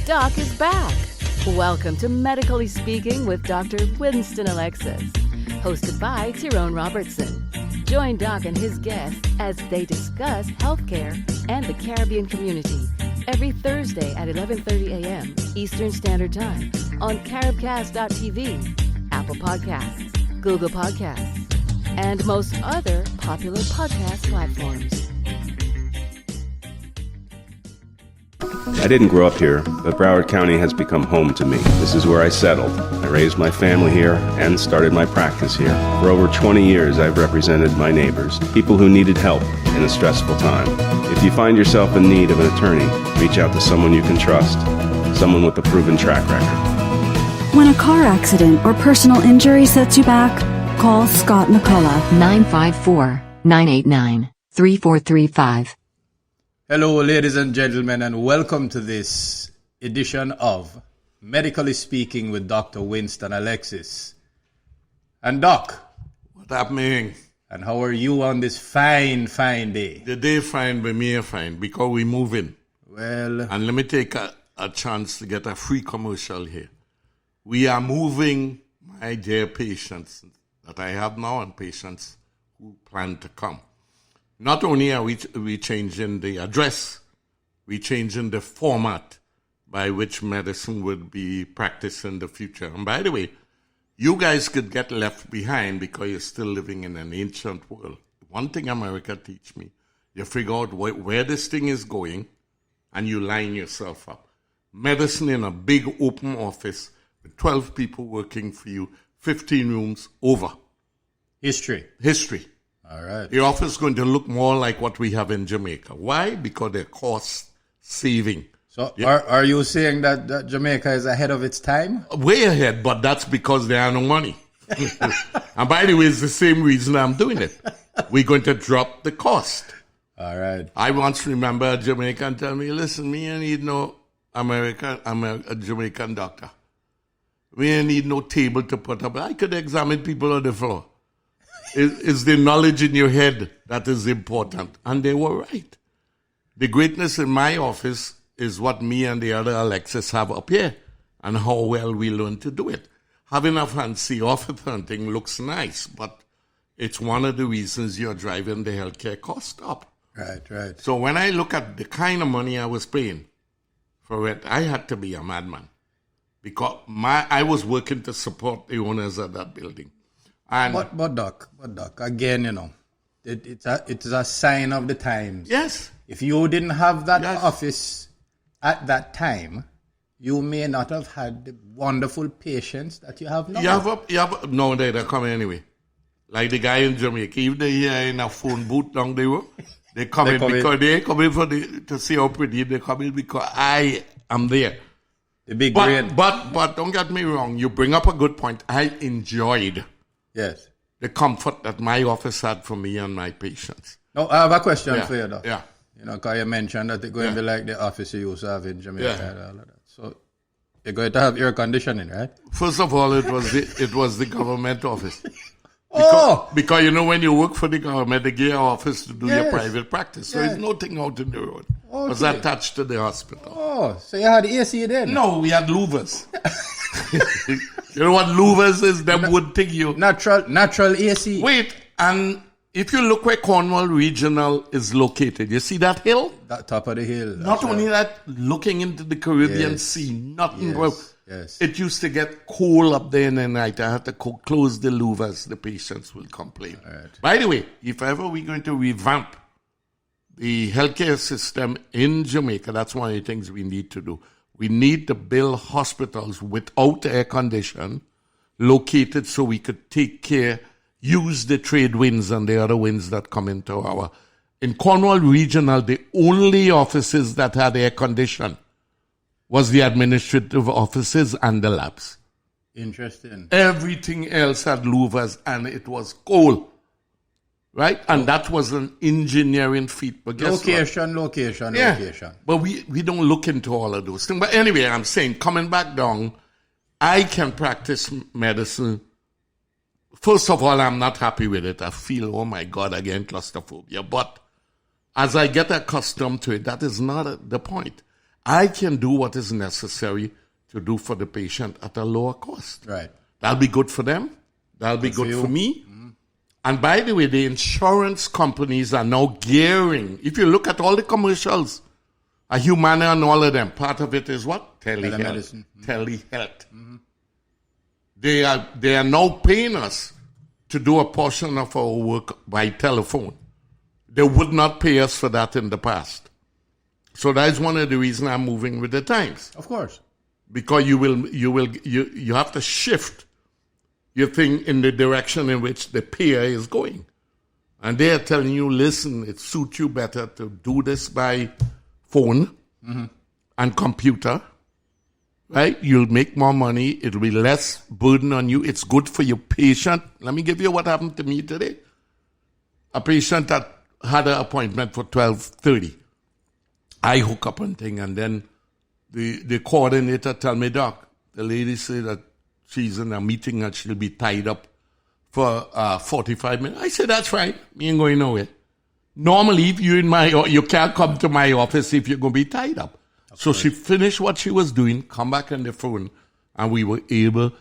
Doc is back. Welcome to Medically Speaking with Dr. Winston Alexis, hosted by Tyrone Robertson. Join Doc and his guests as they discuss healthcare and the Caribbean community every Thursday at 11:30 a.m. Eastern Standard Time on caribcast.tv, Apple Podcasts, Google Podcasts, and most other popular podcast platforms. I didn't grow up here, but Broward County has become home to me. This is where I settled. I raised my family here and started my practice here. For over 20 years, I've represented my neighbors, people who needed help in a stressful time. If you find yourself in need of an attorney, reach out to someone you can trust, someone with a proven track record. When a car accident or personal injury sets you back, call Scott McCullough. 954-989-3435. Hello, ladies and gentlemen, and welcome to this edition of Medically Speaking with Dr. Winston Alexis. And Doc. What happening? And how are you on this fine day? The day fine, but me fine, because we moving. Well... And let me take a chance to get a free commercial here. We are moving, my dear patients that I have now and patients who plan to come. Not only are we changing the address, we're changing the format by which medicine would be practiced in the future. And by the way, you guys could get left behind because you're still living in an ancient world. One thing America teach me, you figure out where this thing is going and you line yourself up. Medicine in a big open office with 12 people working for you, 15 rooms over. History. All right. The office is going to look more like what we have in Jamaica. Why? Because they're cost saving. So are you saying that Jamaica is ahead of its time? Way ahead, but that's because there are no money. And by the way, it's the same reason I'm doing it. We're going to drop the cost. All right. I once remember a Jamaican tell me, listen, me ain't need no I'm a Jamaican doctor. We ain't need no table to put up. I could examine people on the floor. It's the knowledge in your head that is important. And they were right. The greatness in my office is what me and the other Alexis have up here and how well we learn to do it. Having a fancy office hunting looks nice, but it's one of the reasons you're driving the healthcare cost up. Right. So when I look at the kind of money I was paying for it, I had to be a madman because I was working to support the owners of that building. And But Doc, again, it's a sign of the times. Yes. If you didn't have that office at that time, you may not have had the wonderful patients that you have now. No, they're coming anyway. Like the guy in Jamaica, if they hear in a phone booth down the road, they come in because they come in to see how pretty they come in because I am there. The big brain. But don't get me wrong, you bring up a good point. I enjoyed the comfort that my office had for me and my patients. Now, I have a question for you, Doc. Yeah. Because you mentioned that it's going to be like the office you used to have in Jamaica and all of that. So, you're going to have air conditioning, right? First of all, it was the government office. Because when you work for the government, they give you an office to do your private practice. So it's nothing out in the road. Okay. It was attached to the hospital. Oh, so you had AC then? No, we had louvers. You know what louvers is? Them would take you. Natural AC. Wait, and if you look where Cornwall Regional is located, you see that hill? That top of the hill. Not only that, looking into the Caribbean Sea, nothing. Yes. It used to get cold up there in the night. I had to close the louvers. The patients will complain. Right. By the way, if ever we're going to revamp the healthcare system in Jamaica, that's one of the things we need to do. We need to build hospitals without air condition, located so we could take care, use the trade winds and the other winds that come into our... In Cornwall Regional, the only offices that had air condition was the administrative offices and the labs. Interesting. Everything else had louvers and it was cold. Right? And that was an engineering feat. But guess location. But we don't look into all of those things. But anyway, I'm saying, coming back down, I can practice medicine. First of all, I'm not happy with it. I feel, oh my God, again, claustrophobia. But as I get accustomed to it, that is not the point. I can do what is necessary to do for the patient at a lower cost. Right. That'll be good for them. That'll be good for me. Mm-hmm. And by the way, the insurance companies are now gearing. If you look at all the commercials, a Humana and all of them, part of it is what? Telehealth. Telemedicine. Telehealth. Mm-hmm. They are now paying us to do a portion of our work by telephone. They would not pay us for that in the past. So that is one of the reasons I'm moving with the times. Of course. Because you have to shift your thing in the direction in which the payer is going. And they are telling you, listen, it suits you better to do this by phone and computer, right? You'll make more money. It'll be less burden on you. It's good for your patient. Let me give you what happened to me today. A patient that had an appointment for 12:30. I hook up and thing, and then the coordinator tell me, Doc, the lady said that she's in a meeting and she'll be tied up for 45 minutes. I said, that's fine. Me ain't going nowhere. Normally, if you can't come to my office if you're going to be tied up. So she finished what she was doing, come back on the phone, and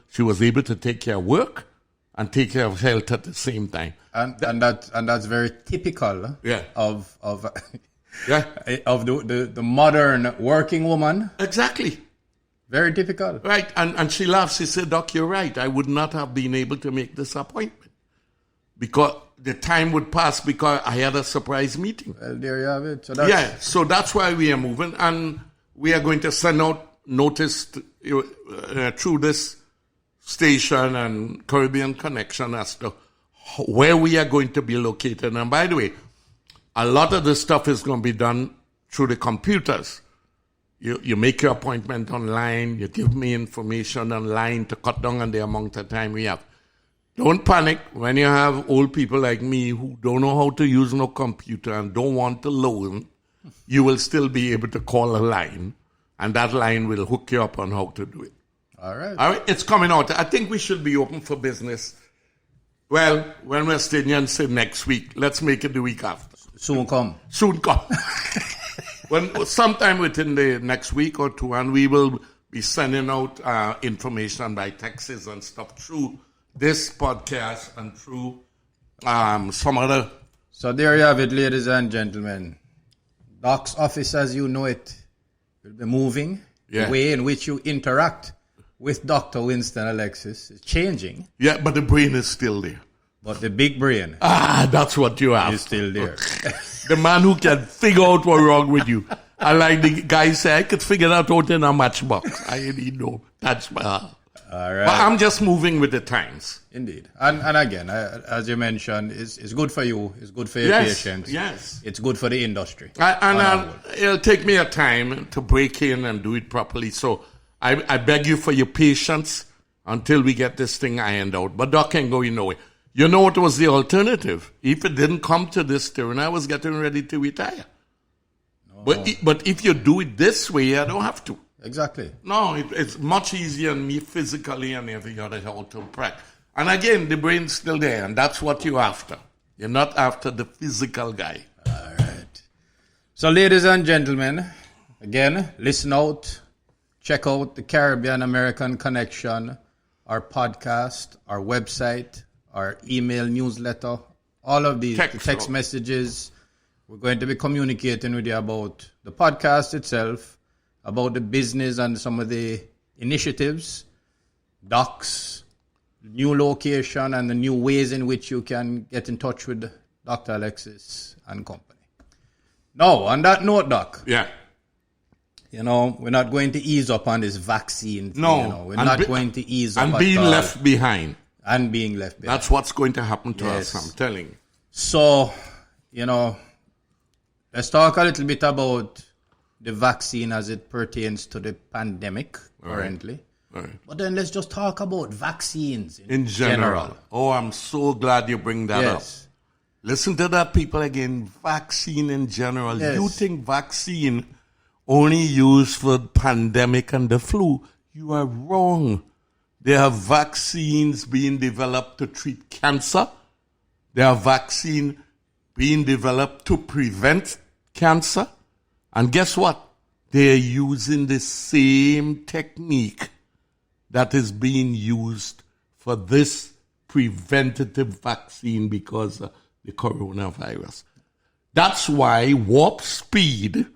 she was able to take care of work and take care of health at the same time. And that's very typical of the modern working woman. Exactly. Very typical. Right. And she laughed. She said, Doc, you're right. I would not have been able to make this appointment because the time would pass because I had a surprise meeting. Well, there you have it. So that's why we are moving. And we are going to send out notice through this station and Caribbean Connection as to where we are going to be located. And by the way, a lot of this stuff is going to be done through the computers. You make your appointment online, you give me information online to cut down on the amount of time we have. Don't panic when you have old people like me who don't know how to use no computer and don't want to learn. You will still be able to call a line, and that line will hook you up on how to do it. All right. It's coming out. I think we should be open for business. Well, when West Indians say next week, let's make it the week after. Soon come. Sometime within the next week or two, and we will be sending out information by texts and stuff through this podcast and through some other. So there you have it, ladies and gentlemen. Doc's office, as you know it, will be moving. Yeah. The way in which you interact with Dr. Winston Alexis is changing. Yeah, but the brain is still there. But the big brain that's what you have. is still there. The man who can figure out what's wrong with you. I like the guy say, I could figure that out in a matchbox. I didn't know. That's my... All right. But I'm just moving with the times. Indeed. And again, as you mentioned, it's good for you. It's good for your patients. Yes. It's good for the industry. It'll take me a time to break in and do it properly. So I beg you for your patience until we get this thing ironed out. But Doc can go nowhere. You know what was the alternative? If it didn't come to this turn, I was getting ready to retire. No. But if you do it this way, I don't have to. Exactly. No, it's much easier on me physically and every other how to practice. And again, the brain's still there, and that's what you're after. You're not after the physical guy. All right. So, ladies and gentlemen, again, listen out. Check out the Caribbean American Connection, our podcast, our website, our email newsletter, all of these text messages. We're going to be communicating with you about the podcast itself, about the business and some of the initiatives, docs, new location, and the new ways in which you can get in touch with Dr. Alexis and company. Now, on that note, Doc. Yeah. We're not going to ease up on this vaccine thing. No. We're not going to ease up and being left behind. And being left behind. That's what's going to happen to us, I'm telling you. So, let's talk a little bit about the vaccine as it pertains to the pandemic currently. Right. But then let's just talk about vaccines in general. Oh, I'm so glad you bring that up. Listen to that, people, again. Vaccine in general. Yes. You think vaccine only used for pandemic and the flu? You are wrong. There are vaccines being developed to treat cancer. There are vaccines being developed to prevent cancer. And guess what? they're using the same technique that is being used for this preventative vaccine because of the coronavirus. That's why Warp Speed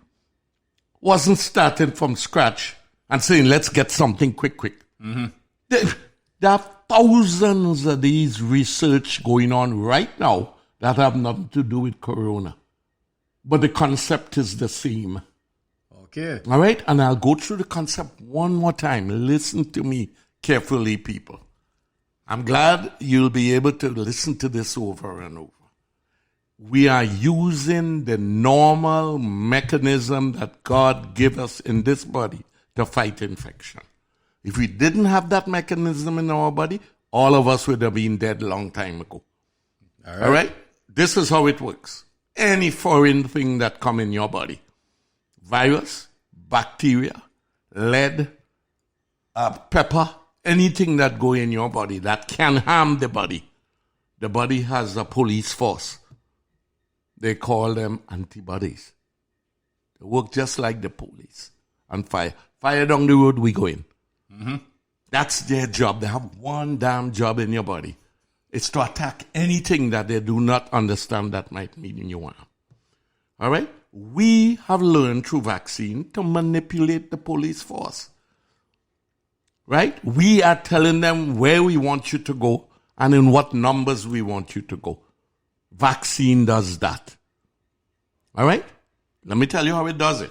wasn't starting from scratch and saying, let's get something quick. There are thousands of these research going on right now that have nothing to do with corona. But the concept is the same. Okay. All right? And I'll go through the concept one more time. Listen to me carefully, people. I'm glad you'll be able to listen to this over and over. We are using the normal mechanism that God gave us in this body to fight infection. If we didn't have that mechanism in our body, all of us would have been dead a long time ago. All right? This is how it works. Any foreign thing that come in your body, virus, bacteria, lead, pepper, anything that go in your body that can harm the body has a police force. They call them antibodies. They work just like the police. And fire down the road, we go in. That's their job. They have one damn job in your body. It's to attack anything that they do not understand that might mean you harm. All right? We have learned through vaccine to manipulate the police force. Right? We are telling them where we want you to go and in what numbers we want you to go. Vaccine does that. All right? Let me tell you how it does it.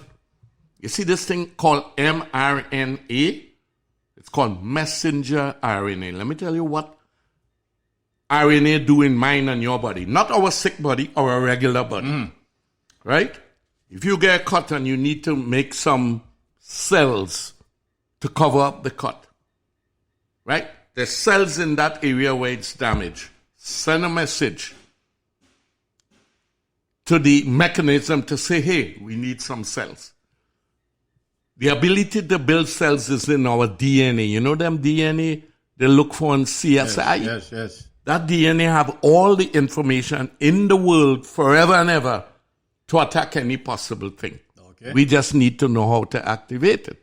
You see this thing called mRNA? It's called messenger RNA. Let me tell you what RNA do in mine and your body. Not our sick body, our regular body. Right? If you get cut and you need to make some cells to cover up the cut, right? The cells in that area where it's damaged send a message to the mechanism to say, hey, we need some cells. The ability to build cells is in our DNA. You know them DNA they look for in CSI? Yes. That DNA have all the information in the world forever and ever to attack any possible thing. Okay. We just need to know how to activate it.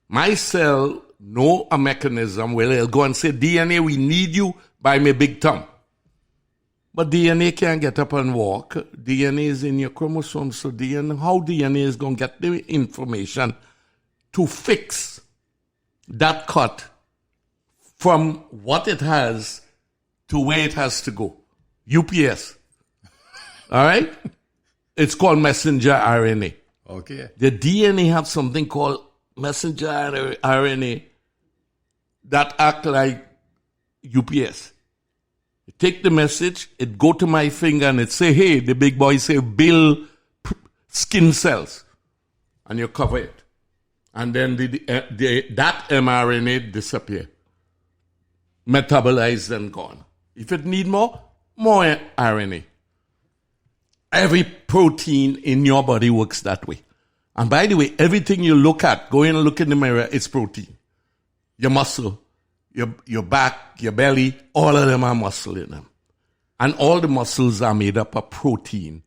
My cell know a mechanism where it'll go and say, DNA, we need you by my big thumb. But DNA can't get up and walk. DNA is in your chromosomes. So how DNA is going to get the information to fix that cut from what it has to where it has to go. UPS. All right? It's called messenger RNA. Okay. The DNA have something called messenger RNA that act like UPS. You take the message, it go to my finger and it say, hey, the big boy say, build skin cells. And you cover it. And then that mRNA disappear. Metabolized and gone. If it need more RNA. Every protein in your body works that way. And by the way, everything you look at, go in and look in the mirror, it's protein. Your muscle, your back, your belly, all of them are muscle in them. And all the muscles are made up of protein.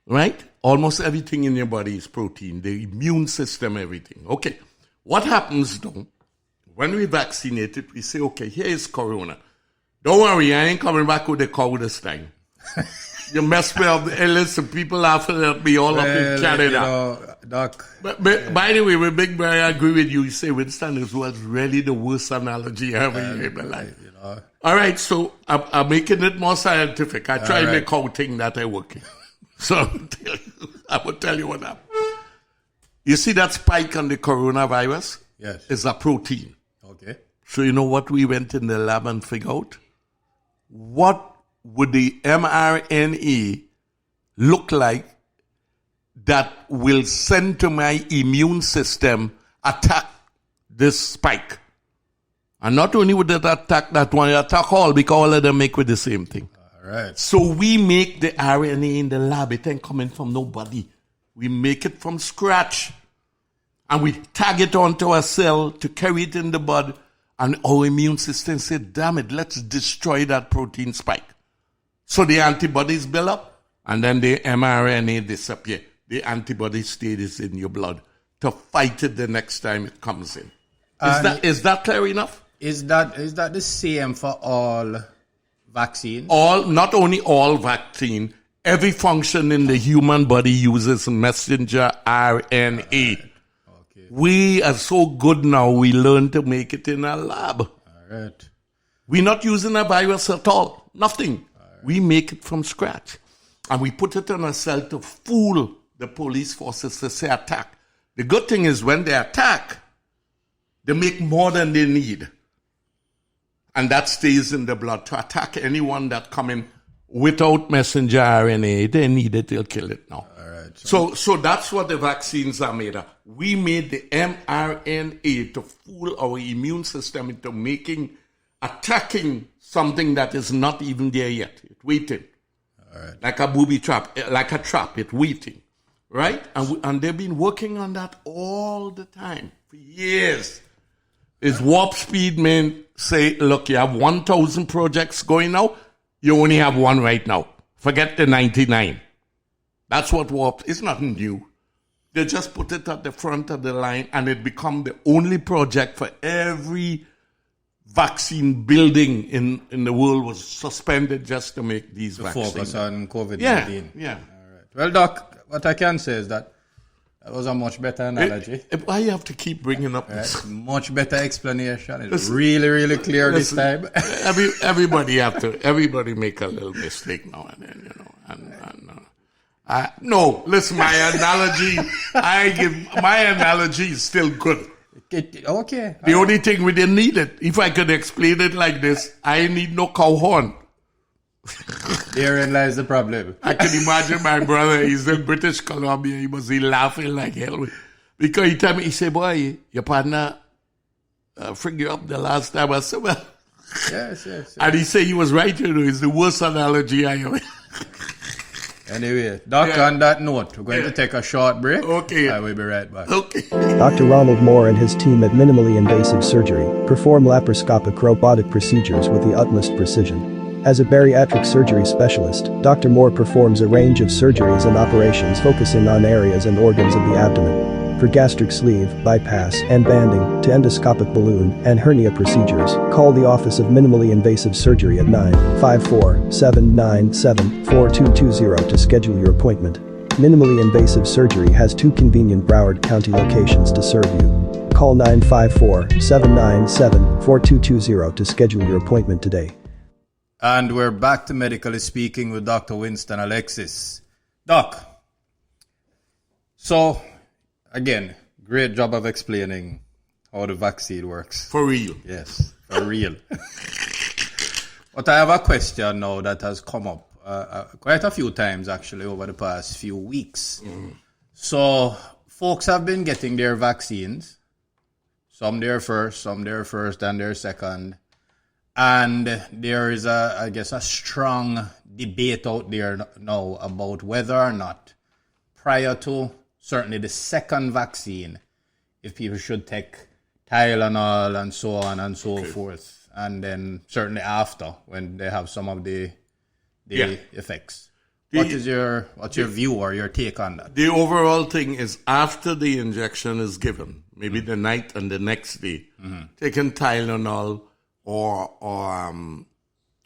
Right? Almost everything in your body is protein. The immune system, everything. Okay. What happens though? When we vaccinate it, we say, okay, here is corona. Don't worry, I ain't coming back with the cow this time. You mess me up. Hey, listen, people laughing at me all up in Canada. Doc. But by the way, when Big Brother, I agree with you. You say Winston was really the worst analogy I ever heard in my life. All right, so I'm making it more scientific. I try to make out thing that I work in. So I will tell you what happened. You see that spike on the coronavirus? Yes. It's a protein. Okay. So you know what we went in the lab and figured out? What would the mRNA look like that will send to my immune system attack this spike? And not only would it attack that one, it attack all because all of them make with the same thing. All right. So we make the RNA in the lab. It ain't coming from nobody. We make it from scratch. And we tag it onto a cell to carry it in the blood. And our immune system said, damn it, let's destroy that protein spike. So the antibodies build up, and then the mRNA disappear. The antibody stays in your blood to fight it the next time it comes in. Is that clear enough? Is that the same for all vaccines? Not only all vaccine, every function in the human body uses messenger RNA. Okay. We are so good now, we learn to make it in a lab. All right. We're not using a virus at all. Nothing. Right. We make it from scratch. And we put it in a cell to fool the police forces to say attack. The good thing is when they attack, they make more than they need. And that stays in the blood to attack anyone that come in without messenger RNA. They need it, they'll kill it now. All right. So that's what the vaccines are made of. We made the mRNA to fool our immune system into attacking something that is not even there yet. It's waiting. All right. Like a booby trap, like a trap, it's waiting. Right? And they've been working on that all the time for years. Is warp speed men say, look, you have 1,000 projects going now, you only have one right now. Forget the 99. That's what warp, it's nothing new. They just put it at the front of the line and it become the only project for every vaccine building in the world was suspended just to make these vaccines. Focus on COVID-19. Yeah. All right. Well, Doc, what I can say is that was a much better analogy. Why you have to keep bringing up this? Much better explanation. It's really, really clear this time. Everybody make a little mistake now and then, you know. No, listen, my analogy is still good. Okay. The only thing we didn't need it. If I could explain it like this, I need no cow horn. Therein lies the problem. I can imagine my brother, he's in British Columbia, he must be laughing like hell. Because he told me, he said, boy, your partner freaked you up the last time. I said, well. Yes. And he said he was right, you know, it's the worst analogy I ever. Anyway, Doc, on that note, we're going to take a short break. Okay. I will be right back. Okay. Dr. Ronald Moore and his team at Minimally Invasive Surgery perform laparoscopic robotic procedures with the utmost precision. As a bariatric surgery specialist, Dr. Moore performs a range of surgeries and operations focusing on areas and organs of the abdomen. For gastric sleeve, bypass, and banding, to endoscopic balloon and hernia procedures, call the Office of Minimally Invasive Surgery at 954-797-4220 to schedule your appointment. Minimally Invasive Surgery has 2 convenient Broward County locations to serve you. Call 954-797-4220 to schedule your appointment today. And we're back to Medically Speaking with Dr. Winston Alexis. Doc, so again, great job of explaining how the vaccine works. For real. Yes, for real. But I have a question now that has come up quite a few times actually over the past few weeks. So folks have been getting their vaccines, some their first and their second. And there is a strong debate out there now about whether or not prior to certainly the second vaccine, if people should take Tylenol and so on and so forth, and then certainly after when they have some of the effects. What's your view or your take on that? The overall thing is after the injection is given, maybe the night and the next day, taking Tylenol or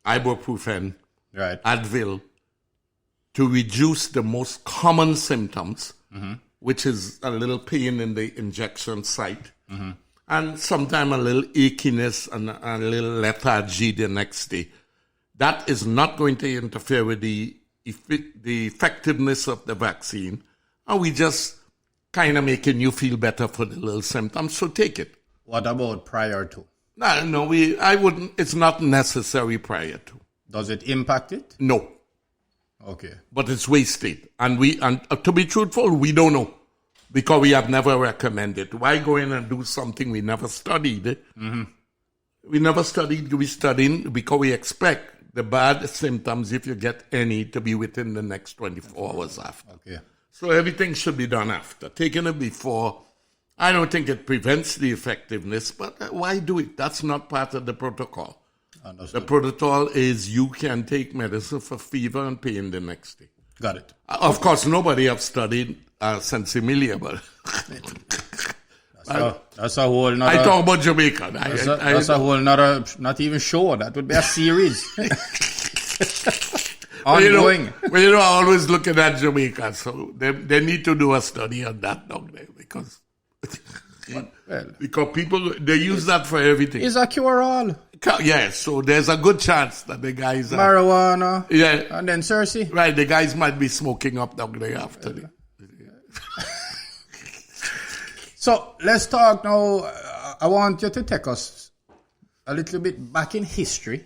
ibuprofen, right, Advil, to reduce the most common symptoms, which is a little pain in the injection site, and sometimes a little achiness and a little lethargy the next day. That is not going to interfere with the effectiveness of the vaccine, and we just kind of making you feel better for the little symptoms, so take it. What about prior to? No, I wouldn't. It's not necessary prior to. Does it impact it? No. Okay. But it's wasted. And to be truthful, we don't know. Because we have never recommended. Why go in and do something we never studied? We never studied. We studied because we expect the bad symptoms, if you get any, to be within the next 24 hours after. Okay. So everything should be done after. Taking it before, I don't think it prevents the effectiveness, but why do it? That's not part of the protocol. Understood. The protocol is you can take medicine for fever and pain the next day. Got it. Of course, nobody have studied sensimilia, but That's a whole nother... I talk about Jamaica. That's a whole nother... Not even show. That would be a series. Ongoing. I always looking at Jamaica, so they need to do a study on that down there because people, they use that for everything. It's a cure-all. Yeah, so there's a good chance that the guys... Marijuana. Yeah. And then Cersei. Right, the guys might be smoking up down there after. So let's talk now. I want you to take us a little bit back in history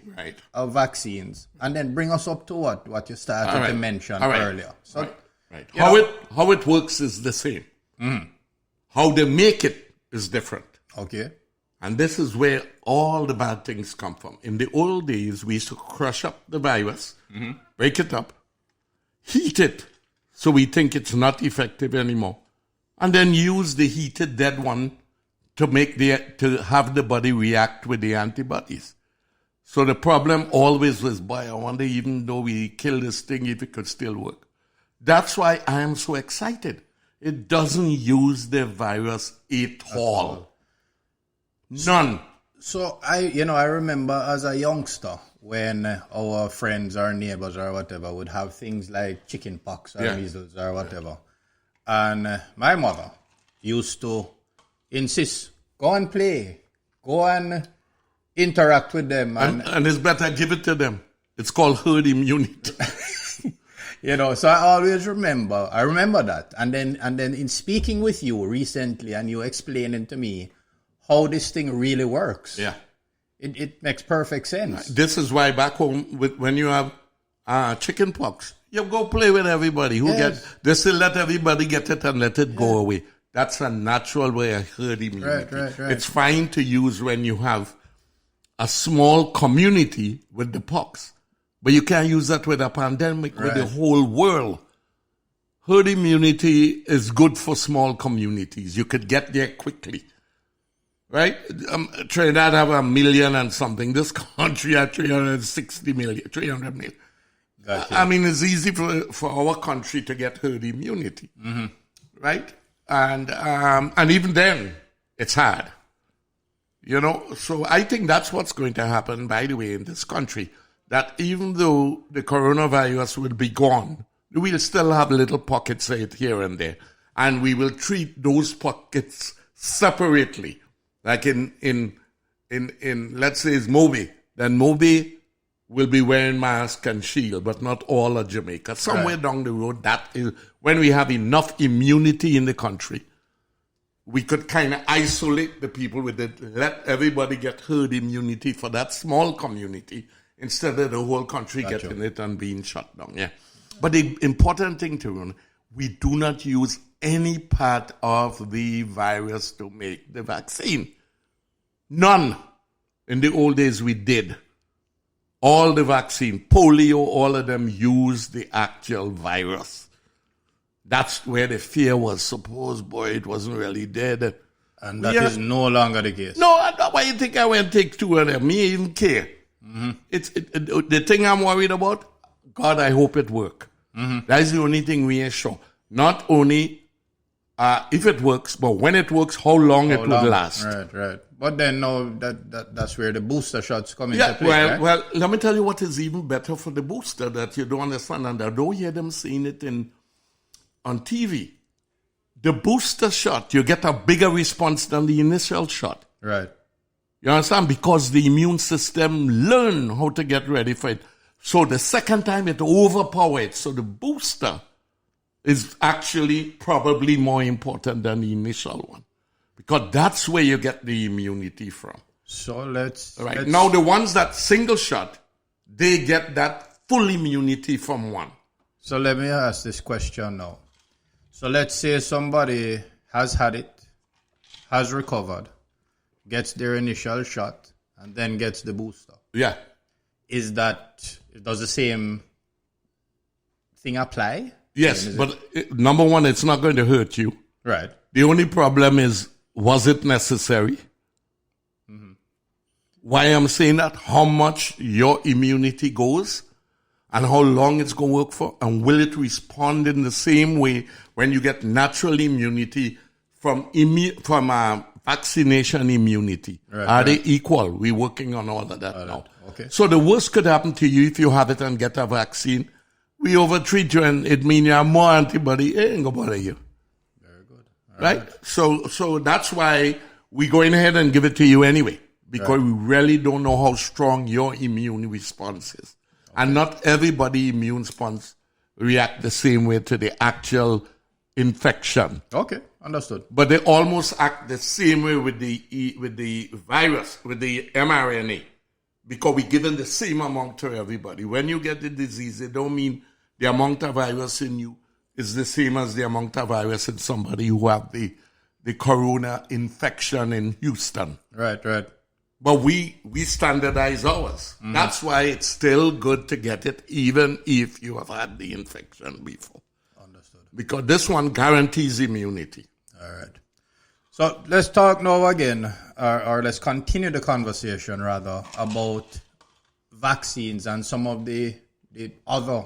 of vaccines, and then bring us up to what you started to mention earlier. So, how it works is the same. How they make it is different. Okay. And this is where all the bad things come from. In the old days, we used to crush up the virus, break it up, heat it, so we think it's not effective anymore, and then use the heated dead one to have the body react with the antibodies. So the problem always was, boy, I wonder even though we kill this thing, if it could still work. That's why I am so excited. It doesn't use the virus at all. None. So I remember as a youngster when our friends or neighbors or whatever would have things like chicken pox or measles or whatever. And my mother used to insist, go and play, go and interact with them. And it's better, give it to them. It's called herd immunity. So I always remember that. And then in speaking with you recently and you explaining to me how this thing really works. Yeah. It makes perfect sense. This is why back home, when you have chicken pox, you go play with everybody. They still let everybody get it and let it go away. That's a natural way of herd immunity. Right. It's fine to use when you have a small community with the pox. But you can't use that with a pandemic with the whole world. Herd immunity is good for small communities. You could get there quickly. Right? Trinidad have 1 million and something. This country had 360 million, 300 million. Gotcha. I mean, it's easy for our country to get herd immunity. Right? And even then, it's hard. So I think that's what's going to happen, by the way, in this country. That even though the coronavirus will be gone, we'll still have little pockets of it here and there. And we will treat those pockets separately. Like in let's say it's Moby. Then Moby will be wearing mask and shield, but not all of Jamaica. Somewhere down the road, that is when we have enough immunity in the country, we could kind of isolate the people with it, let everybody get herd immunity for that small community instead of the whole country getting it and being shut down. Yeah. But the important thing to run, we do not use any part of the virus to make the vaccine. None. In the old days we did. All the vaccine, polio, all of them used the actual virus. That's where the fear was. Suppose, boy, it wasn't really dead. And that is no longer the case. No, why you think I went take 2 of them? Me even care. The thing I'm worried about, God, I hope it work. That's the only thing we are sure. Not only if it works, but when it works, how long it would last. Right. But then now that's where the booster shots come into play. Well, let me tell you what is even better for the booster that you don't understand, and I don't hear them saying it on TV. The booster shot, you get a bigger response than the initial shot. Right. You understand? Because the immune system learn how to get ready for it. So the second time it overpowers. So the booster is actually probably more important than the initial one. Because that's where you get the immunity from. So let's... Now the ones that single shot, they get that full immunity from one. So let me ask this question now. So let's say somebody has had it, has recovered, gets their initial shot, and then gets the booster. Yeah. Does the same thing apply? Yes, but number one, it's not going to hurt you. Right. The only problem is, was it necessary? Why I'm saying that, how much your immunity goes and how long it's going to work for, and will it respond in the same way when you get natural immunity from vaccination immunity. Right, Are they right. equal? We're working on all of that now. Okay. So the worst could happen to you if you have it and get a vaccine. We overtreat you and it means you have more antibody. It ain't gonna bother you. Very good. Right? So that's why we're going ahead and give it to you anyway. Because we really don't know how strong your immune response is. Okay. And not everybody's immune response react the same way to the actual infection. Okay, understood. But they almost act the same way with the virus, with the mRNA, because we're giving the same amount to everybody. When you get the disease, it don't mean the amount of virus in you is the same as the amount of virus in somebody who have the corona infection in Houston. Right. But we standardize ours. Mm-hmm. That's why it's still good to get it, even if you have had the infection before. Understood. Because this one guarantees immunity. All right. So let's talk now again, or let's continue the conversation rather about vaccines and some of the other.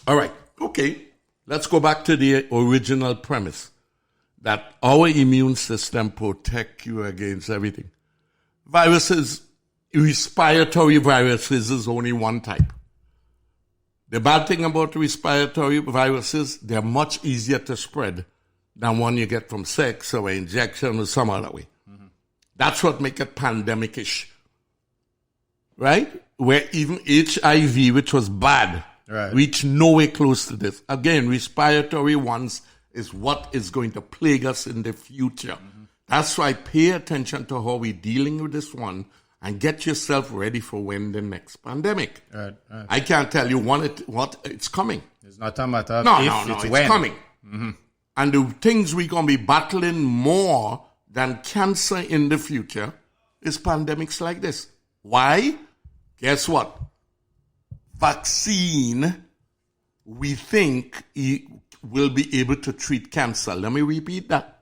All right. Okay. Let's go back to the original premise that our immune system protects you against everything. Viruses, respiratory viruses is only one type. The bad thing about respiratory viruses, they're much easier to spread than one you get from sex or injection or some other way. Mm-hmm. That's what makes it pandemic-ish. Right? Where even HIV, which was bad, reached nowhere close to this. Again, respiratory ones is what is going to plague us in the future. Mm-hmm. That's why pay attention to how we're dealing with this one and get yourself ready for when the next pandemic. Right. I can't tell you what it's coming. It's not a matter of it's when. coming. Mm-hmm. And the things we're going to be battling more than cancer in the future is pandemics like this. Why? Guess what? Vaccine, we think, will be able to treat cancer. Let me repeat that.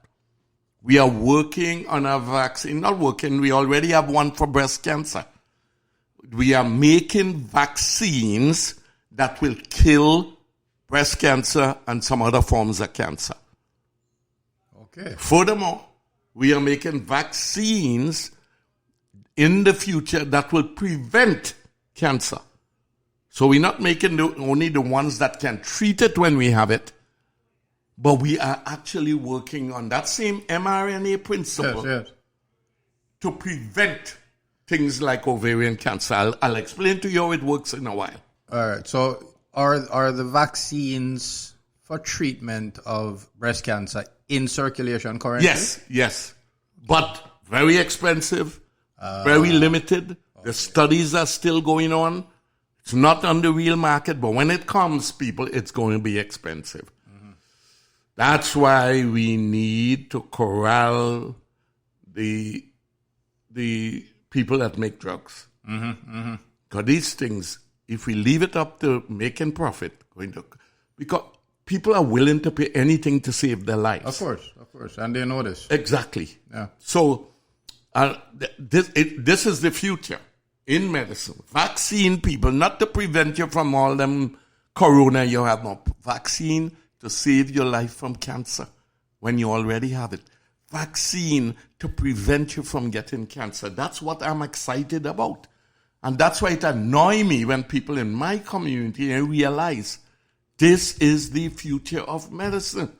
We are working on a vaccine. Not working, we already have one for breast cancer. We are making vaccines that will kill breast cancer and some other forms of cancer. Okay. Furthermore, we are making vaccines in the future that will prevent cancer. So we're not making only the ones that can treat it when we have it, but we are actually working on that same mRNA principle to prevent things like ovarian cancer. I'll explain to you how it works in a while. All right. So are the vaccines for treatment of breast cancer in circulation currently? Yes. But very expensive, very limited. Okay. The studies are still going on. It's not on the real market, but when it comes, people, it's going to be expensive. That's why we need to corral the people that make drugs. Because these things, if we leave it up to making profit, because people are willing to pay anything to save their lives. Of course, and they know this. Exactly. Yeah. So this is the future in medicine. Vaccine people, not to prevent you from all them corona you have now. Vaccine to save your life from cancer when you already have it. Vaccine to prevent you from getting cancer. That's what I'm excited about. And that's why it annoys me when people in my community realize this is the future of medicine.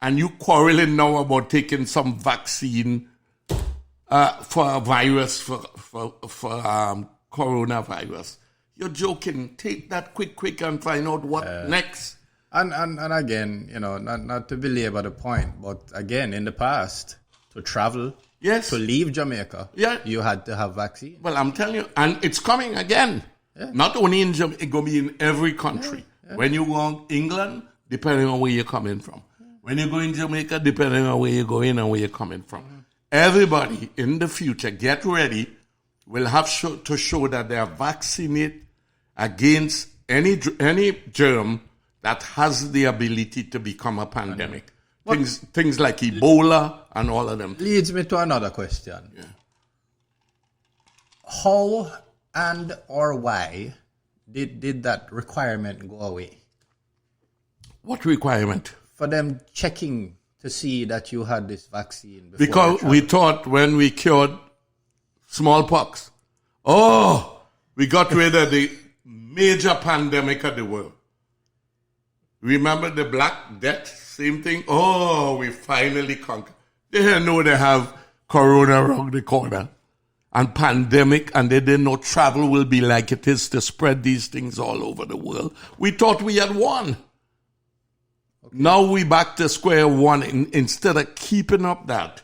And you quarreling now about taking some vaccine for a virus, for coronavirus. You're joking. Take that quick and find out what next. And again, not to belabor the point, but again, in the past, to travel, to leave Jamaica, you had to have vaccine. Well, I'm telling you, and it's coming again. Yeah. Not only in Jamaica, it's going to be in every country. Yeah. When you go to England, depending on where you're coming from. When you go in Jamaica, depending on where you're going and where you're coming from. Everybody in the future, get ready, will have to show that they are vaccinated against any germ that has the ability to become a pandemic. Things like Ebola and all of them. Leads me to another question. Yeah. How and or why did that requirement go away? What requirement? For them checking to see that you had this vaccine? Before Because we thought when we cured smallpox, we got rid of the major pandemic of the world. Remember the Black Death? Same thing. We finally conquered. They didn't know they have corona around the corner and pandemic, and they didn't know travel will be like it is to spread these things all over the world. We thought we had won. Okay. Now we back to square one instead of keeping up that.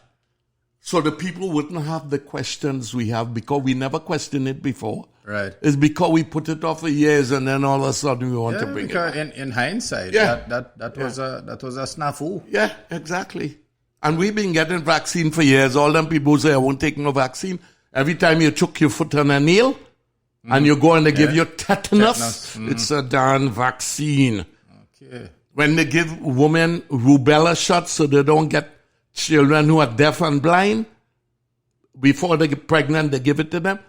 So the people wouldn't have the questions we have because we never questioned it before. Right. It's because we put it off for years and then all of a sudden we want to bring it back. In hindsight, that was a snafu. Yeah, exactly. And we've been getting vaccine for years. All them people who say, I won't take no vaccine. Every time you took your foot on a nail and you go and they give you tetanus. It's a darn vaccine. Okay. When they give women rubella shots so they don't get children who are deaf and blind, before they get pregnant, they give it to them.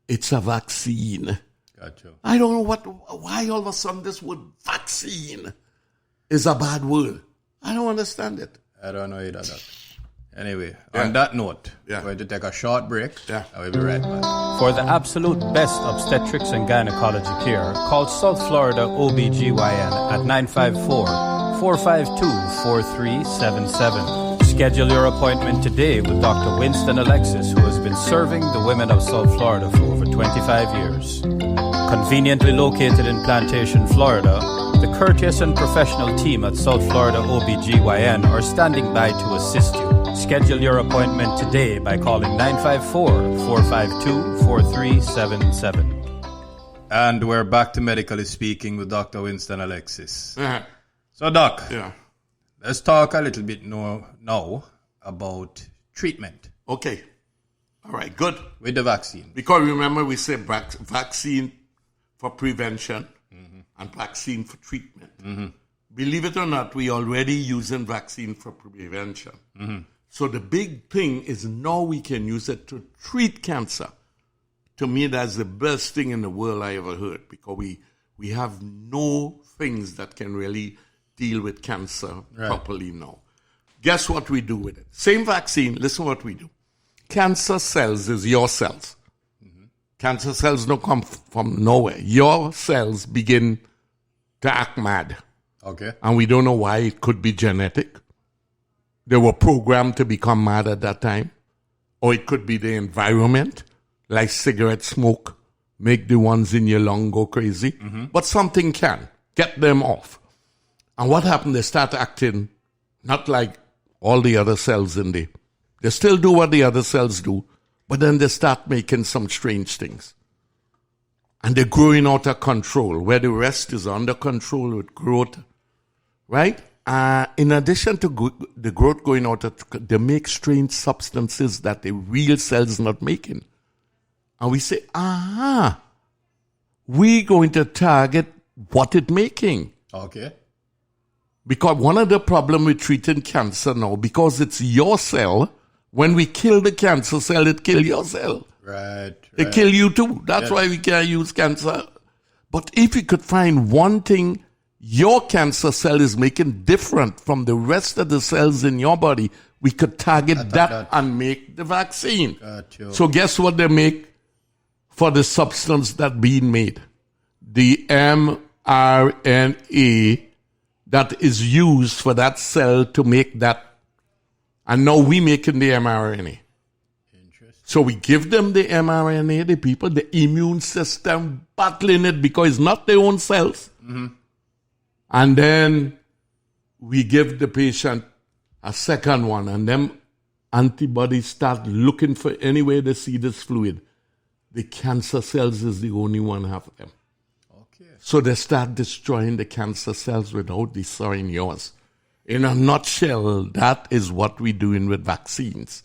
It's a vaccine. Gotcha. I don't know why all of a sudden this word vaccine is a bad word. I don't understand it. I don't know either. Anyway, on that note, we're going to take a short break. Yeah. I will be right back. For the absolute best obstetrics and gynecology care, call South Florida OBGYN at 954-452-4377. Schedule your appointment today with Dr. Winston Alexis, who has been serving the women of South Florida for over 25 years. Conveniently located in Plantation, Florida, the courteous and professional team at South Florida OBGYN are standing by to assist you. Schedule your appointment today by calling 954-452-4377. And we're back to Medically Speaking with Dr. Winston Alexis. Uh-huh. So, Doc, Yeah. let's talk a little bit now about treatment. Okay. All right, good. With the vaccine. Because remember we said vaccine for prevention and vaccine for treatment. Believe it or not, we already using vaccine for prevention. So the big thing is now we can use it to treat cancer. To me, that's the best thing in the world I ever heard, because we have no things that can really deal with cancer properly now. Guess what we do with it? Same vaccine, listen what we do. Cancer cells is your cells. Cancer cells don't come from nowhere. Your cells begin to act mad. Okay. And we don't know why. It could be genetic. They were programmed to become mad at that time. Or it could be the environment, like cigarette smoke, make the ones in your lung go crazy. But something can get them off. And what happened? They start acting not like all the other cells in there. They still do what the other cells do, but then they start making some strange things. And they're growing out of control, where the rest is under control with growth, right? In addition to the growth going out, they make strange substances that the real cells not making. And we say, we're going to target what it's making. Okay. Because one of the problems with treating cancer now, because it's your cell, when we kill the cancer cell, it kills your cell. Right. It kill you too. That's why we can't use cancer. But if we could find one thing your cancer cell is making different from the rest of the cells in your body, we could target that and make the vaccine. So guess what they make for the substance that being made? The mRNA that is used for that cell to make that. And now we making the mRNA. So we give them the mRNA, the people, the immune system battling it because it's not their own cells. And then we give the patient a second one, and them antibodies start looking for any way they see this fluid. The cancer cells is the only one have them. Okay. So they start destroying the cancer cells without destroying yours. In a nutshell, that is what we're doing with vaccines.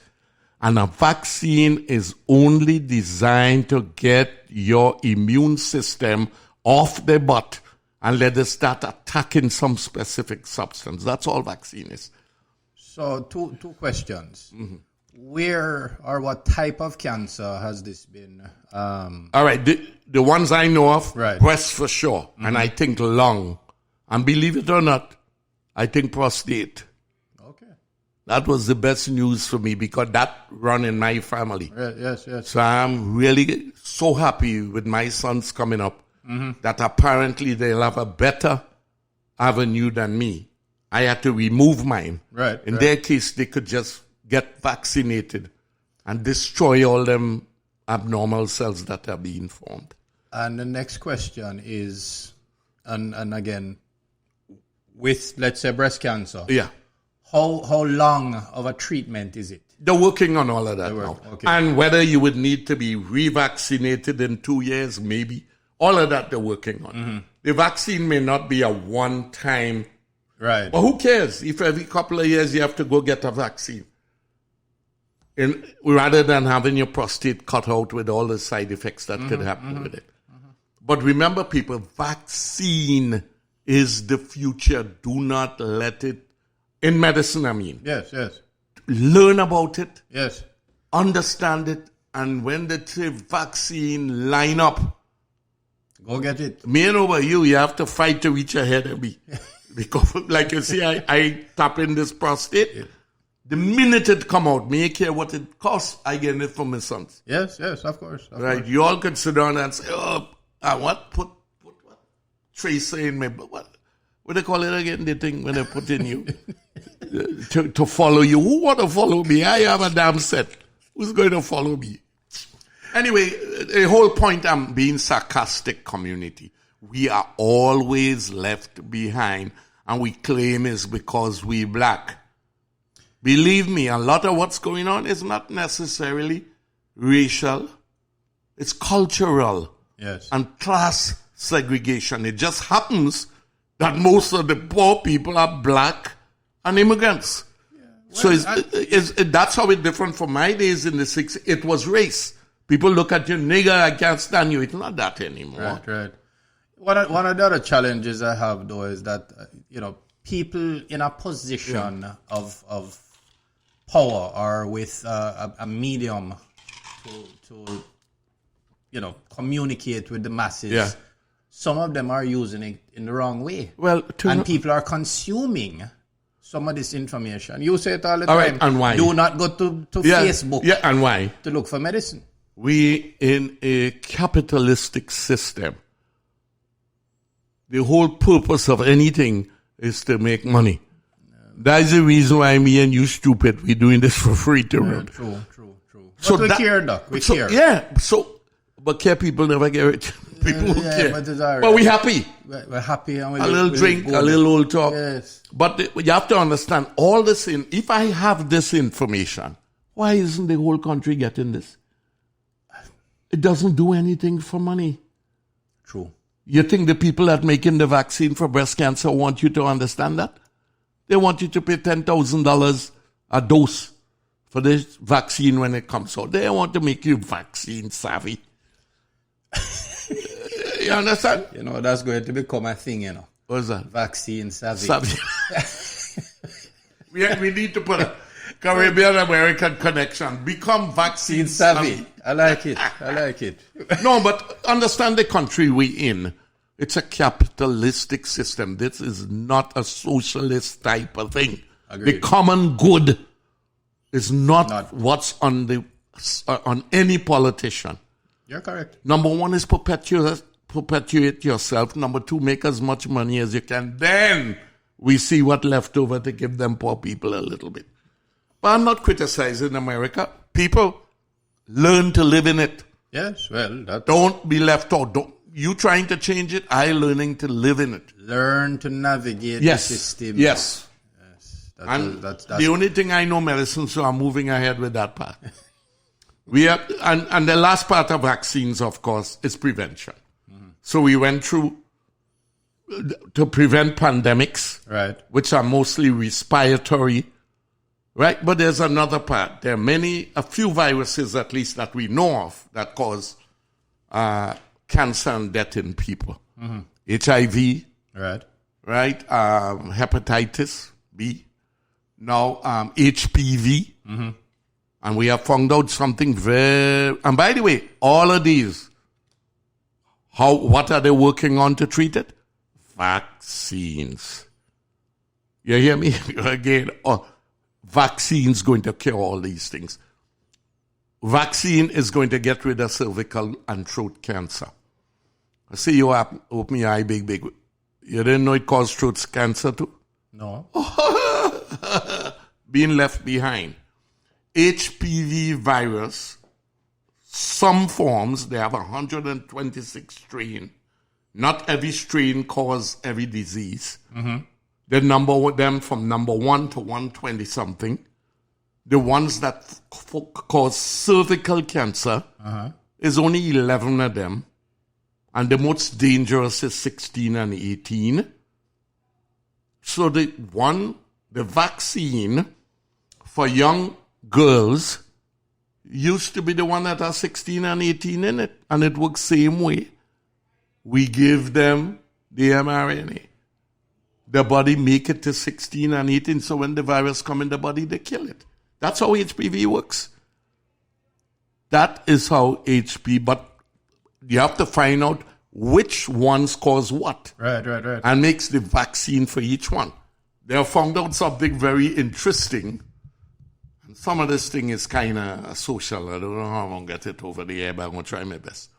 And a vaccine is only designed to get your immune system off the butt and let it start attacking some specific substance. That's all vaccine is. So two questions. Where or what type of cancer has this been? All right, the ones I know of, breast for sure, and I think lung. And believe it or not, I think prostate. Okay. That was the best news for me because that run in my family. Yes. So I'm really so happy with my sons coming up that apparently they'll have a better avenue than me. I had to remove mine. Right. In their case, they could just get vaccinated and destroy all them abnormal cells that are being formed. And the next question is, and again, with, let's say, breast cancer. Yeah. How long of a treatment is it? They're working on all of that now. Okay. And whether you would need to be revaccinated in 2 years, maybe. All of that they're working on. The vaccine may not be a one-time. Right. But who cares if every couple of years you have to go get a vaccine? Rather than having your prostate cut out with all the side effects that could happen with it. But remember, people, vaccine is the future. Do not let it, in medicine, I mean. Yes. Learn about it. Yes. Understand it. And when the vaccine line up, go get it. me and over you have to fight to reach ahead of me. Because, like you see, I tap in this prostate. Yeah. The minute it come out, me care what it costs, I get it from my sons. Yes, of course. Right. You all could sit down and say, oh, what? Put what? Tracer in me. What they call it again? The thing when they put in you to follow you. Who want to follow me? I have a damn set. Who's going to follow me? Anyway, the whole point, I'm being sarcastic, community. We are always left behind, and we claim it's because we black. Believe me, a lot of what's going on is not necessarily racial. It's cultural. Yes. And class segregation. It just happens that most of the poor people are black and immigrants. Yeah. Well, so that's how it's different from my days in the 60s. It was race. People look at you, nigger, I can't stand you. It's not that anymore. Right. One of the other challenges I have, though, is that, people in a position of power or with a medium to communicate with the masses. Yeah. Some of them are using it in the wrong way. Well, people are consuming some of this information. You say it all the time. Right, and why? Do not go to Facebook. Yeah, and why? To look for medicine. We in a capitalistic system. The whole purpose of anything is to make money. That's the reason why me and you stupid. We're doing this for free to run. True. But we care, Doc. We care. Yeah. But care people never get rich. People who care. But we're happy. We're happy. And a little drink, a little old talk. Yes. But you have to understand all this. If I have this information, why isn't the whole country getting this? It doesn't do anything for money. True. You think the people that making the vaccine for breast cancer want you to understand that? They want you to pay $10,000 a dose for this vaccine when it comes out. They want to make you vaccine savvy. You understand? That's going to become a thing, What's that? Vaccine savvy. We need to put a Caribbean-American connection. Become vaccine savvy. I like it. No, but understand the country we in. It's a capitalistic system. This is not a socialist type of thing. Agreed. The common good is not what's on any politician. You're correct. Number one is perpetuate yourself. Number two, make as much money as you can. Then we see what left over to give them poor people a little bit. But I'm not criticizing America. People, learn to live in it. Yes, well, don't be left out. You trying to change it, I learning to live in it. Learn to navigate the system. Yes. That's the only thing I know medicine, so I'm moving ahead with that part. We have, and the last part of vaccines, of course, is prevention. Mm-hmm. So we went through to prevent pandemics, right, which are mostly respiratory, right? But there's another part. There are a few viruses at least that we know of that cause cancer and death in people. Mm-hmm. HIV, right? Hepatitis B, now HPV, mm-hmm. And we have found out something and by the way, all of these, what are they working on to treat it? Vaccines. You hear me again? vaccine's going to cure all these things. Vaccine is going to get rid of cervical and throat cancer. I see you open your eye big. You didn't know it caused throat cancer too? No. Being left behind. HPV virus, some forms, they have 126 strains. Not every strain causes every disease. Mm-hmm. The number them from number 1 to 120 something. The ones that cause cervical cancer is only 11 of them. And the most dangerous is 16 and 18. So the vaccine for young girls used to be the one that has 16 and 18 in it. And it works same way. We give them the mRNA. The body make it to 16 and 18. So when the virus come in the body, they kill it. That's how HPV works. That is how but you have to find out which ones cause what. Right. And makes the vaccine for each one. They have found out something very interesting. And some of this thing is kind of social. I don't know how I'm going to get it over the air, but I'm going to try my best.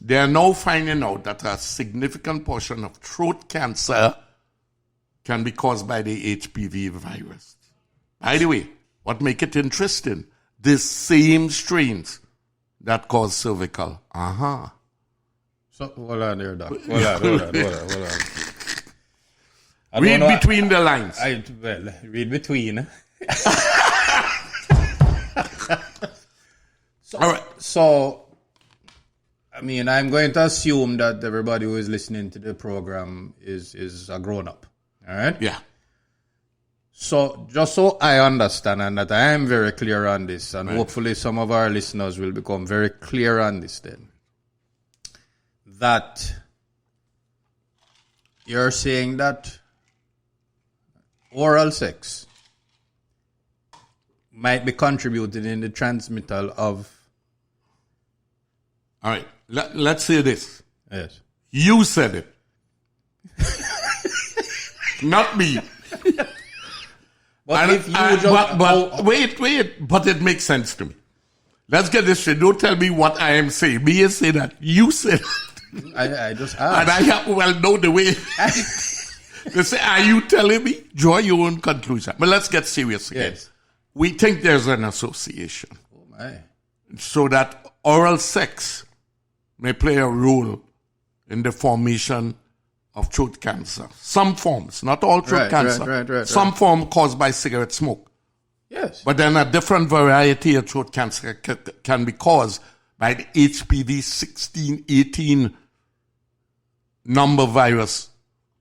They are now finding out that a significant portion of throat cancer can be caused by the HPV virus. By the way, what make it interesting? The same strains that cause cervical. So, hold on there, Doc. Hold on. Read between the lines. Read between. All right. So, I mean, I'm going to assume that everybody who is listening to the program is a grown-up. All right? Yeah. So, just so I understand and that I am very clear on this, and hopefully some of our listeners will become very clear on this then, that you're saying that oral sex might be contributing in the transmittal of... All right. Let's say this. Yes. You said it. Not me. But if you just... Wait. But it makes sense to me. Let's get this straight. Don't tell me what I am saying. Me say that. You said it. I just asked. And I have know the way. They say, are you telling me? Draw your own conclusion. But let's get serious again. Yes. We think there's an association. Oh, my. So that oral sex may play a role in the formation of throat cancer. Some forms, not all throat cancer. Right. Some form caused by cigarette smoke. Yes. But then a different variety of throat cancer can be caused by the HPV 16, 18 number virus.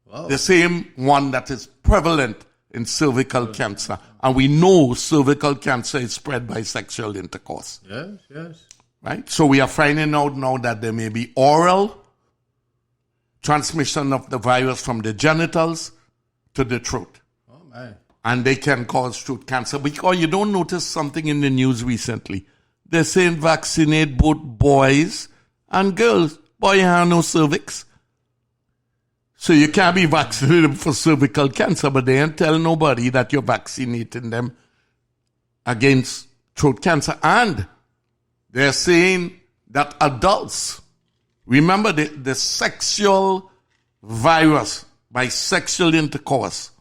Wow. The same one that is prevalent in cervical cancer. And we know cervical cancer is spread by sexual intercourse. Yes. Right? So we are finding out now that there may be oral transmission of the virus from the genitals to the throat. Oh, my. And they can cause throat cancer. Because you don't notice something in the news recently. They're saying vaccinate both boys and girls. Boy have no cervix. So you can't be vaccinated for cervical cancer, but they ain't tell nobody that you're vaccinating them against throat cancer. And they're saying that adults, remember the sexual virus by sexual intercourse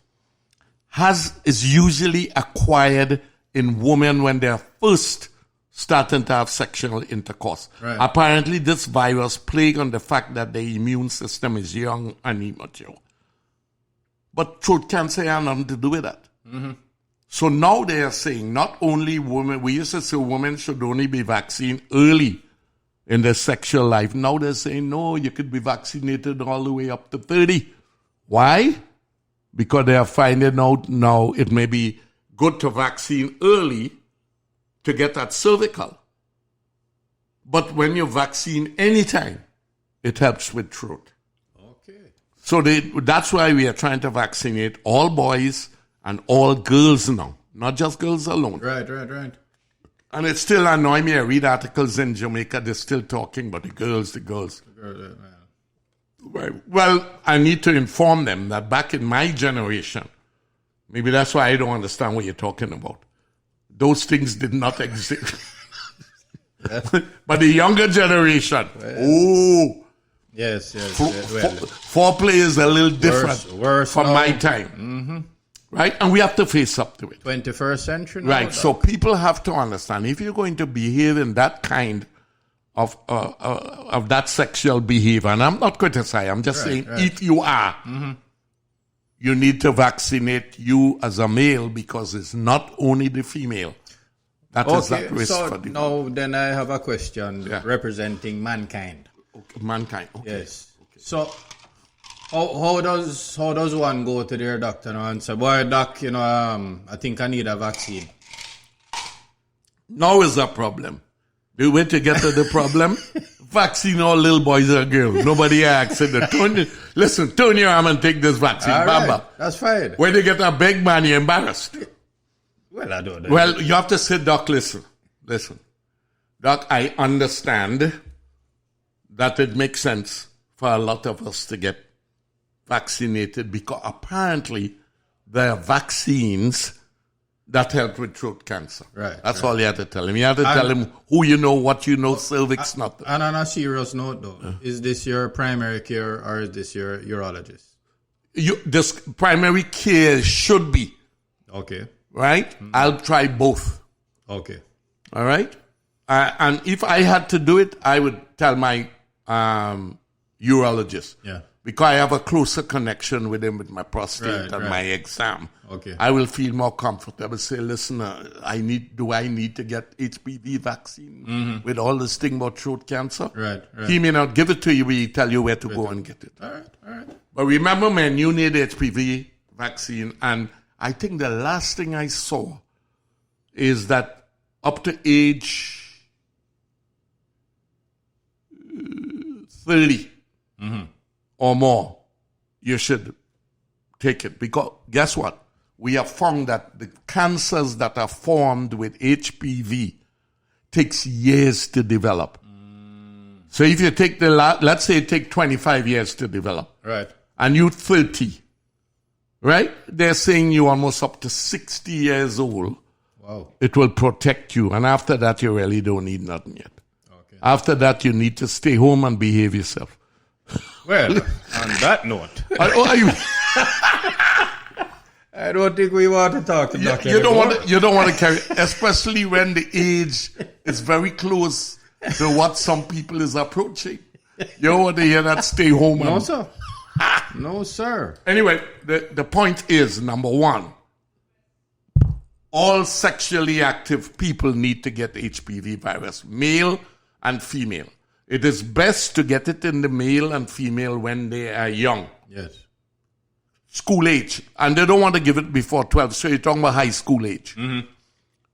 is usually acquired in women when they're first starting to have sexual intercourse. Right. Apparently, this virus plagues on the fact that the immune system is young and immature. But throat cancer has nothing to do with that. Mm-hmm. So now they are saying not only women, we used to say women should only be vaccinated early in their sexual life. Now they're saying, no, you could be vaccinated all the way up to 30. Why? Because they are finding out now it may be good to vaccine early to get that cervical. But when you vaccine anytime, it helps with throat. Okay. So that's why we are trying to vaccinate all boys and all girls now, not just girls alone. Right. And it still annoys me. I read articles in Jamaica, they're still talking about the girls. Right. Well, I need to inform them that back in my generation, Maybe that's why I don't understand what you're talking about. Those things did not exist. But the younger generation, Yes. foreplay is a little different worse from now. my time. Right? And we have to face up to it. 21st century now, Right. So people have to understand, if you're going to behave in that kind of that sexual behavior, and I'm not criticizing, I'm just saying, if you are, you need to vaccinate you as a male, because it's not only the female that is at risk for the... Now then I have a question representing mankind. Okay, mankind. Okay. Yes. Okay. So how does one go to their doctor now and say, boy, doc, I think I need a vaccine? Now is a problem. The way to get to the problem, vaccine all little boys and girls. Nobody asks it. Turn your arm and take this vaccine. All right, Bamba. that's fine. When you get a big man, you're embarrassed. Well, I don't know. Well, you have to say, Doc, listen. Doc, I understand that it makes sense for a lot of us to get vaccinated, because apparently there are vaccines that help with throat cancer. Right. That's all you have to tell him. You have to tell him who you know, what you know, cervix, nothing. And on a serious note, though, is this your primary care or is this your urologist? This primary care should be. Okay. Right? I'll try both. Okay. All right? And if I had to do it, I would tell my urologist. Yeah. Because I have a closer connection with him with my prostate and my exam. Okay. I will feel more comfortable. Say, listen, do I need to get HPV vaccine with all this thing about throat cancer? Right. He may not give it to you, but he tell you where to go and get it. All right. But remember, man, you need HPV vaccine. And I think the last thing I saw is that up to age 30 or more, you should take it. Because guess what? We have found that the cancers that are formed with HPV takes years to develop. So if you take let's say it take 25 years to develop. Right. And you're 30. Right? They're saying you're almost up to 60 years old. Wow. It will protect you. And after that, you really don't need nothing yet. Okay. After that, you need to stay home and behave yourself. Well, on that note, I don't think we want to talk to Dr. You don't want to carry, especially when the age is very close to what some people is approaching. You don't want to hear that stay home. No, sir. No, sir. Anyway, the point is, number one, all sexually active people need to get HPV virus, male and female. It is best to get it in the male and female when they are young. Yes. School age. And they don't want to give it before 12. So you're talking about high school age.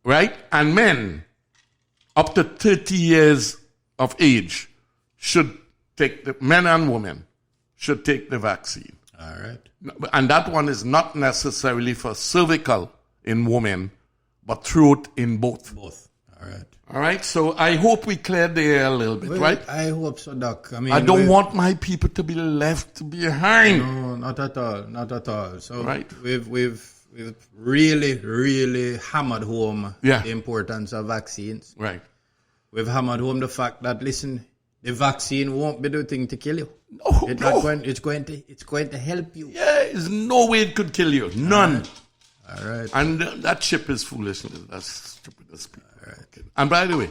Right? And men up to 30 years of age should take men and women should take the vaccine. All right. And that one is not necessarily for cervical in women, but throat in both. Both. All right. All right, so I hope we cleared the air a little bit, right? I hope so, Doc. I don't want my people to be left behind. No, not at all, not at all. So right. we've really, really hammered home the importance of vaccines. Right. We've hammered home the fact that, listen, the vaccine won't be the thing to kill you. No, it's going to help you. Yeah, there's no way it could kill you. None. All right. And that ship is foolishness. That's stupid as people. All right. Okay. And by the way,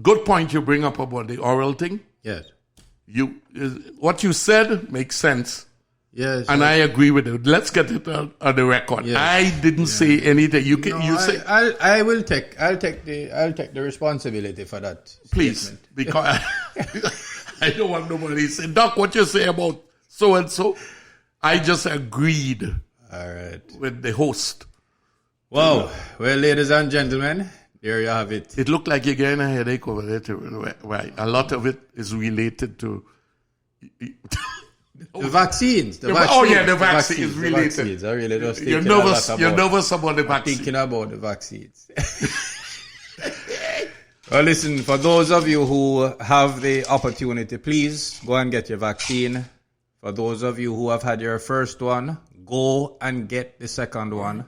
good point you bring up about the oral thing. Yes. What you said makes sense. Yes. And I agree with it. Let's get it on the record. Yes. I didn't say anything. Say. I'll take the responsibility for that. Please, statement. Because I don't want nobody to say, Doc, what you say about so and so. I just agreed. All right. With the host. Wow. Well, ladies and gentlemen, there you have it. It looked like you're getting a headache over there too. Right. A lot of it is related to the vaccines. The vaccine is related. I really just you're nervous about the vaccine. I'm thinking about the vaccines. Well, listen, for those of you who have the opportunity, please go and get your vaccine. For those of you who have had your first one, go and get the second one.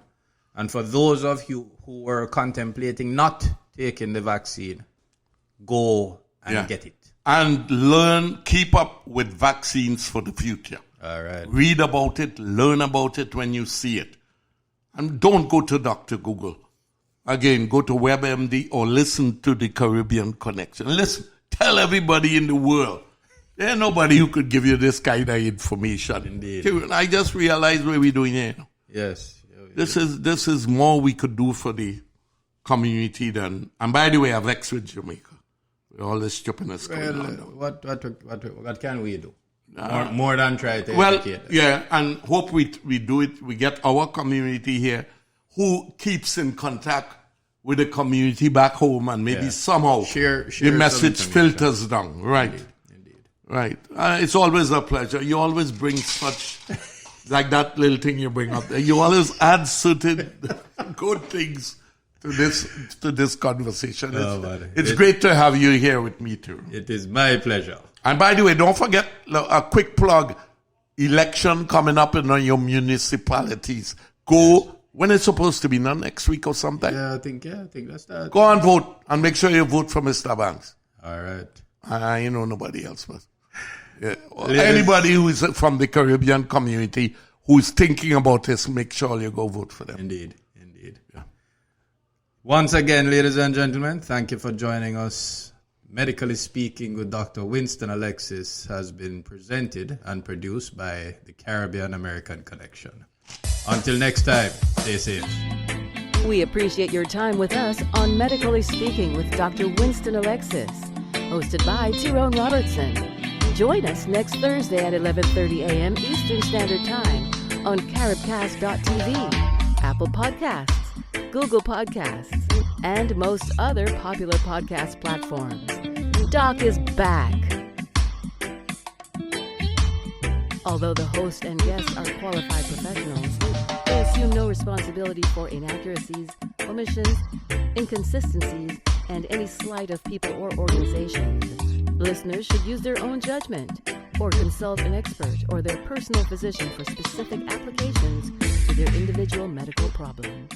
And for those of you who were contemplating not taking the vaccine, go and get it. And keep up with vaccines for the future. All right. Read about it, learn about it when you see it. And don't go to Dr. Google. Again, go to WebMD or listen to the Caribbean Connection. Listen, tell everybody in the world. There's nobody who could give you this kind of information. Indeed. I just realized what we're doing here. Yes. This is more we could do for the community than. And by the way, I've vexed with Jamaica. All this stupidness going on. What can we do? More than try to educate them. Yeah, and hope we do it. We get our community here who keeps in contact with the community back home, and maybe somehow share the message filters down. Right. Indeed. Right. It's always a pleasure. You always bring such, like that little thing you bring up there. You always add certain good things to this conversation. It's great to have you here with me too. It is my pleasure. And by the way, don't forget a quick plug. Election coming up in your municipalities. Go when it's supposed to be, not next week or something. I think that's that. Go and vote and make sure you vote for Mr. Banks. All right. I know nobody else, but anybody who is from the Caribbean community who is thinking about this, make sure you go vote for them. Indeed. Yeah. Once again, ladies and gentlemen, thank you for joining us. Medically Speaking with Dr. Winston Alexis has been presented and produced by the Caribbean American Connection. Until next time, stay safe. We appreciate your time with us on Medically Speaking with Dr. Winston Alexis, hosted by Tyrone Robertson. Join us next Thursday at 11:30 a.m. Eastern Standard Time on caribcast.tv, Apple Podcasts, Google Podcasts, and most other popular podcast platforms. Doc is back. Although the host and guests are qualified professionals, they assume no responsibility for inaccuracies, omissions, inconsistencies, and any slight of people or organizations. Listeners should use their own judgment or consult an expert or their personal physician for specific applications to their individual medical problem.